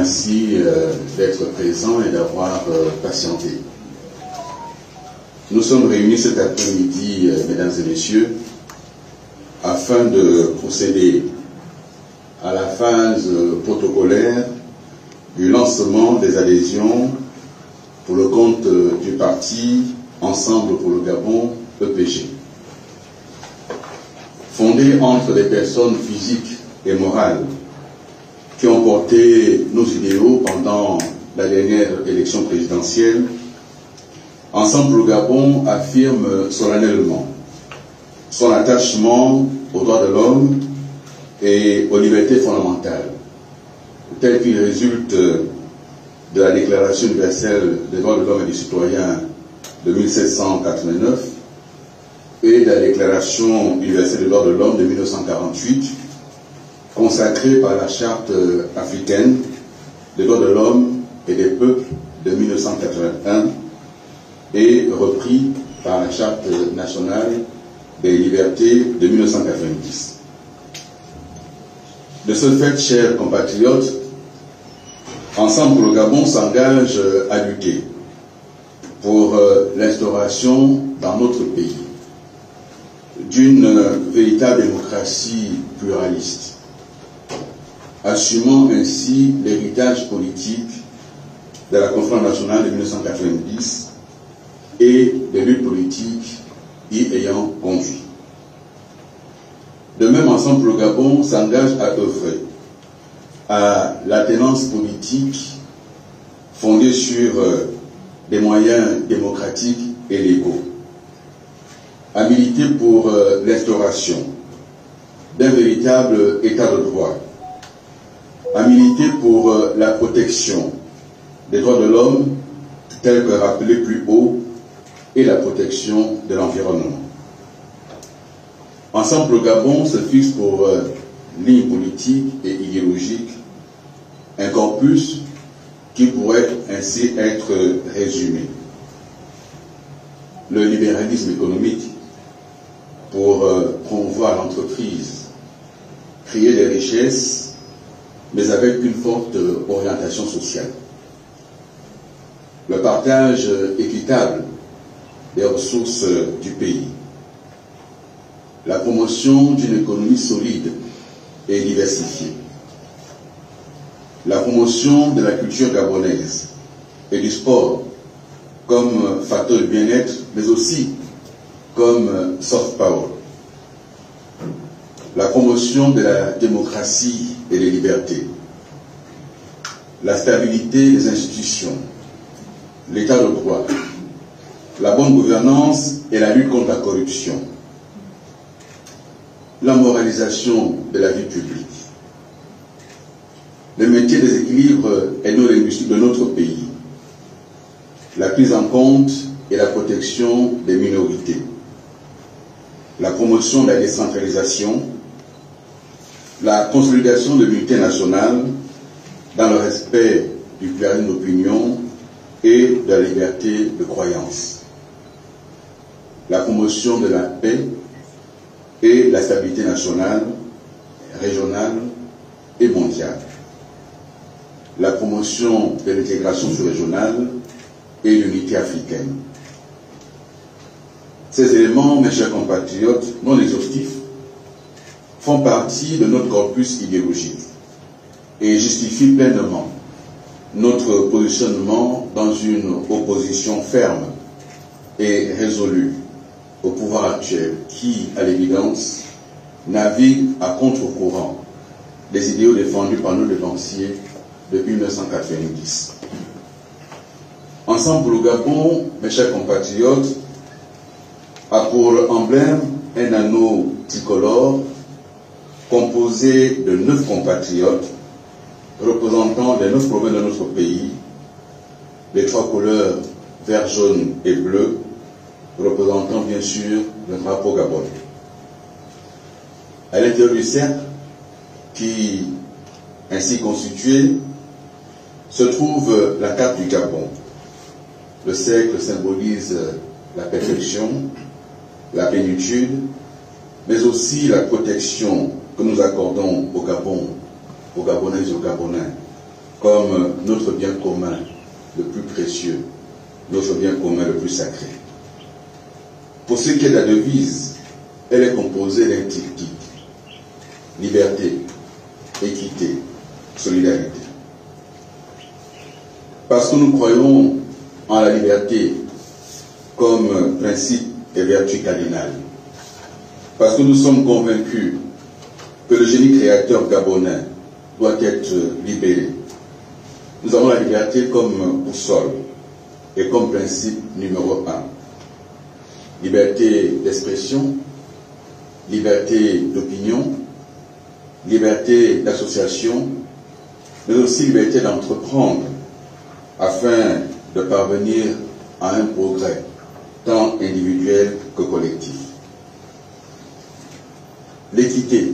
remercie d'être présent et d'avoir patienté. Nous sommes réunis cet après-midi, mesdames et messieurs, afin de procéder à la phase protocolaire du lancement des adhésions pour le compte du parti Ensemble pour le Gabon, EPG. Fondé entre des personnes physiques et morales qui ont porté nos idéaux pendant la dernière élection présidentielle, Ensemble pour le Gabon affirme solennellement son attachement aux droits de l'homme et aux libertés fondamentales, tel qu'il résulte de la Déclaration universelle des droits de l'homme et du citoyen de 1789 et de la Déclaration universelle des droits de l'homme de 1948, consacrée par la Charte africaine des droits de l'homme et des peuples de 1981 et repris par la Charte nationale des libertés de 1990. De ce fait, chers compatriotes, Ensemble pour le Gabon s'engage à lutter pour l'instauration dans notre pays d'une véritable démocratie pluraliste, assumant ainsi l'héritage politique de la Conférence nationale de 1990 et des luttes politiques y ayant conduit. De même, Ensemble pour le Gabon s'engage à œuvrer à l'alternance politique fondée sur des moyens démocratiques et légaux, à militer pour l'instauration d'un véritable état de droit, à militer pour la protection des droits de l'homme tels que rappelés plus haut et la protection de l'environnement. Ensemble, le Gabon se fixe pour ligne politique et idéologique un corpus qui pourrait ainsi être résumé. Le libéralisme économique pour promouvoir l'entreprise, créer des richesses, mais avec une forte orientation sociale. Le partage équitable des ressources du pays. La promotion d'une économie solide et diversifiée. La promotion de la culture gabonaise et du sport comme facteur de bien-être, mais aussi comme soft power. La promotion de la démocratie et des libertés. La stabilité des institutions. L'état de droit. La bonne gouvernance et la lutte contre la corruption. La moralisation de la vie publique. Le maintien des équilibres ethno-linguistiques de notre pays. La prise en compte et la protection des minorités. La promotion de la décentralisation. La consolidation de l'unité nationale dans le respect du pluralisme d'opinion et de la liberté de croyance. La promotion de la paix et de la stabilité nationale, régionale et mondiale. La promotion de l'intégration sous-régionale et l'unité africaine. Ces éléments, mes chers compatriotes, non exhaustifs, font partie de notre corpus idéologique et justifient pleinement notre positionnement dans une opposition ferme et résolue au pouvoir actuel qui, à l'évidence, navigue à contre-courant des idéaux défendus par nos devanciers depuis 1990. Ensemble pour le Gabon, mes chers compatriotes, a pour emblème un anneau tricolore composé de 9 compatriotes représentant les 9 provinces de notre pays, les 3 couleurs vert, jaune et bleu, représentant bien sûr le drapeau gabonais. À l'intérieur du cercle, qui ainsi constitué, se trouve la carte du Gabon. Le cercle symbolise la perfection, la plénitude, mais aussi la protection que nous accordons au Gabon, aux Gabonaises et aux Gabonais, comme notre bien commun le plus précieux, notre bien commun le plus sacré. Pour ce qui est de la devise, elle est composée d'un triptyque: liberté, équité, solidarité. Parce que nous croyons en la liberté comme principe et vertu cardinale, parce que nous sommes convaincus que le génie créateur gabonais doit être libéré, nous avons la liberté comme boussole et comme principe numéro 1. Liberté d'expression, liberté d'opinion, liberté d'association, mais aussi liberté d'entreprendre afin de parvenir à un progrès tant individuel que collectif. L'équité,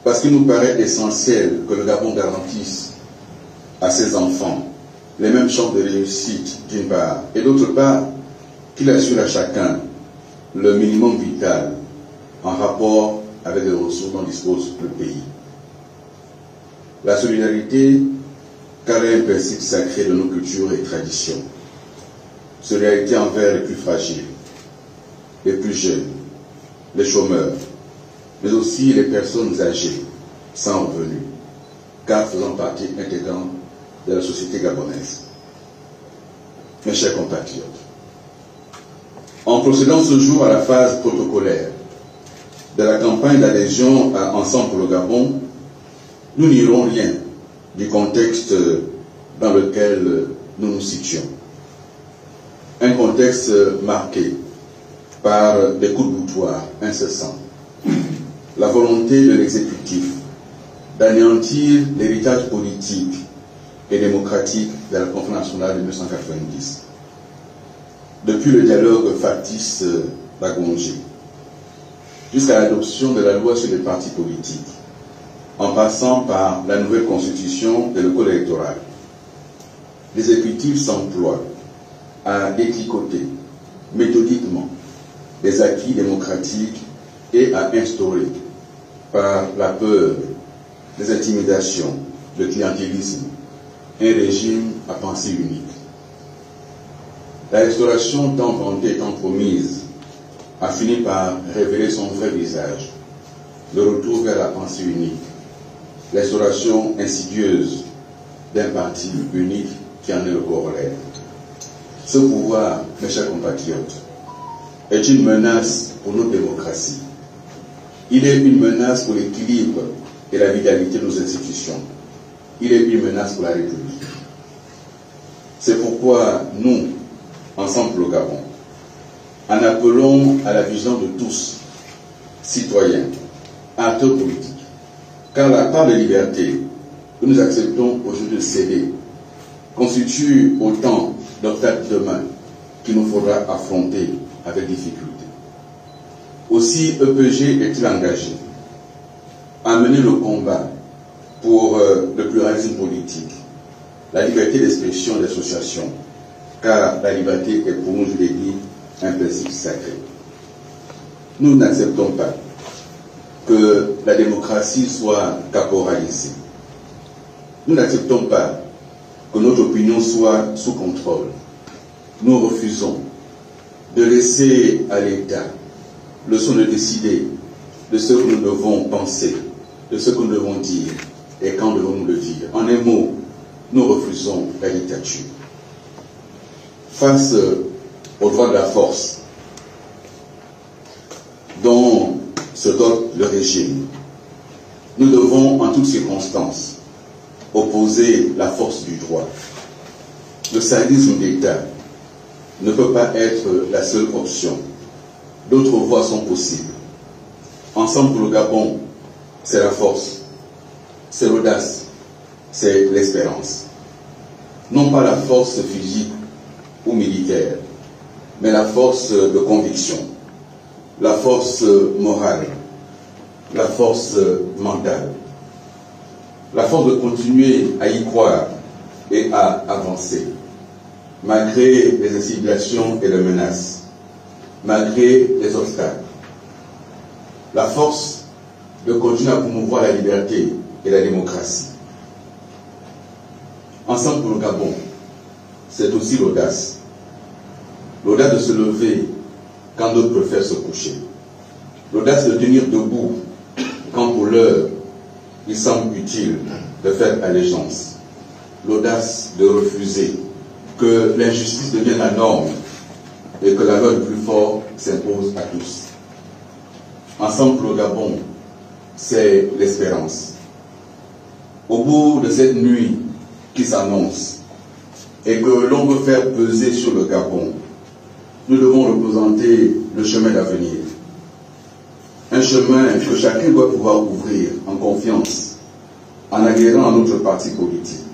parce qu'il nous paraît essentiel que le Gabon garantisse à ses enfants les mêmes chances de réussite d'une part, et d'autre part, qu'il assure à chacun le minimum vital en rapport avec les ressources dont dispose le pays. La solidarité, car elle est un principe sacré de nos cultures et traditions. Solidarité envers les plus fragiles, les plus jeunes, les chômeurs, mais aussi les personnes âgées, sans revenus, car faisant partie intégrante de la société gabonaise. Mes chers compatriotes, en procédant ce jour à la phase protocolaire de la campagne d'adhésion à Ensemble pour le Gabon, nous n'irons rien du contexte dans lequel nous nous situons. Un contexte marqué par des coups de boutoir incessants, la volonté de l'exécutif d'anéantir l'héritage politique et démocratique de la Conférence nationale de 1990. Depuis le dialogue factice d'Agongé, jusqu'à l'adoption de la loi sur les partis politiques, en passant par la nouvelle constitution et le code électoral, l'exécutif s'emploie à détricoter méthodiquement les acquis démocratiques et à instaurer, par la peur, les intimidations, le clientélisme, un régime à pensée unique. La restauration tant vantée et tant promise a fini par révéler son vrai visage, le retour vers la pensée unique, l'instauration insidieuse d'un parti unique qui en est le corollaire. Ce pouvoir, mes chers compatriotes, est une menace pour nos démocraties. Il est une menace pour l'équilibre et la vitalité de nos institutions. Il est une menace pour la République. C'est pourquoi nous, Ensemble pour le Gabon, en appelons à la vision de tous, citoyens, acteurs politiques, car la part de liberté que nous acceptons aujourd'hui de céder constitue autant d'obstacles demain qu'il nous faudra affronter avec difficulté. Aussi, EPG est-il engagé à mener le combat pour le pluralisme politique, la liberté d'expression et d'association, car la liberté est pour nous, je l'ai dit, un principe sacré. Nous n'acceptons pas que la démocratie soit caporalisée. Nous n'acceptons pas que notre opinion soit sous contrôle. Nous refusons de laisser à l'État le soin de décider de ce que nous devons penser, de ce que nous devons dire et quand devons-nous le dire. En un mot, nous refusons la dictature. Face au droit de la force dont se dote le régime, nous devons en toutes circonstances opposer la force du droit. Le sadisme d'État ne peut pas être la seule option. D'autres voies sont possibles. Ensemble pour le Gabon, c'est la force, c'est l'audace, c'est l'espérance. Non pas la force physique ou militaire, mais la force de conviction, la force morale, la force mentale, la force de continuer à y croire et à avancer, malgré les intimidations et les menaces, malgré les obstacles. La force de continuer à promouvoir la liberté et la démocratie. Ensemble pour le Gabon, c'est aussi l'audace. L'audace de se lever quand d'autres préfèrent se coucher. L'audace de tenir debout quand pour l'heure, il semble utile de faire allégeance. L'audace de refuser que l'injustice devienne la norme et que la loi du plus fort s'impose à tous. Ensemble pour le Gabon, c'est l'espérance. Au bout de cette nuit qui s'annonce et que l'on veut faire peser sur le Gabon, nous devons représenter le chemin d'avenir. Un chemin que chacun doit pouvoir ouvrir en confiance, en adhérant à notre parti politique.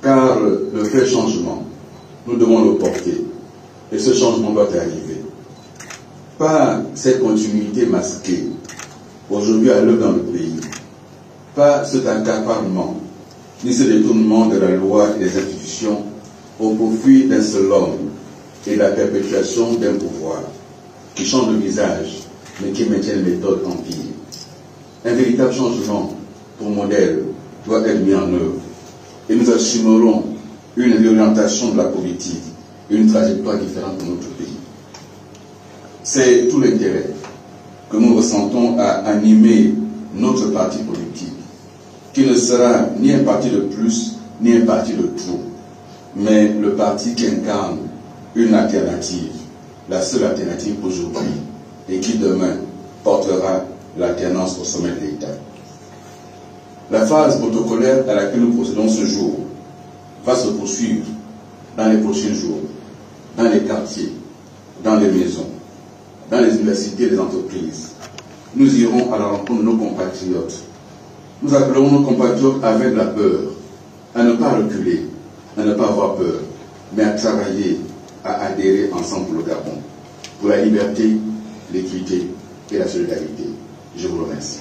Car le vrai changement, nous devons le porter. Et ce changement doit arriver. Pas cette continuité masquée, aujourd'hui à l'œuvre dans le pays. Pas cet accaparement, ni ce détournement de la loi et des institutions au profit d'un seul homme et la perpétuation d'un pouvoir qui change de visage, mais qui maintient les méthodes empire. Un véritable changement pour modèle doit être mis en œuvre. Et nous assumerons une réorientation de la politique, une trajectoire différente pour notre pays. C'est tout l'intérêt que nous ressentons à animer notre parti politique, qui ne sera ni un parti de plus, ni un parti de trop, mais le parti qui incarne une alternative, la seule alternative aujourd'hui, et qui demain portera l'alternance au sommet de l'État. La phase protocolaire à laquelle nous procédons ce jour va se poursuivre dans les prochains jours, dans les quartiers, dans les maisons, dans les universités et les entreprises. Nous irons à la rencontre de nos compatriotes. Nous appellerons nos compatriotes avec la peur, à ne pas reculer, à ne pas avoir peur, mais à travailler, à adhérer ensemble pour le Gabon, pour la liberté, l'équité et la solidarité. Je vous remercie.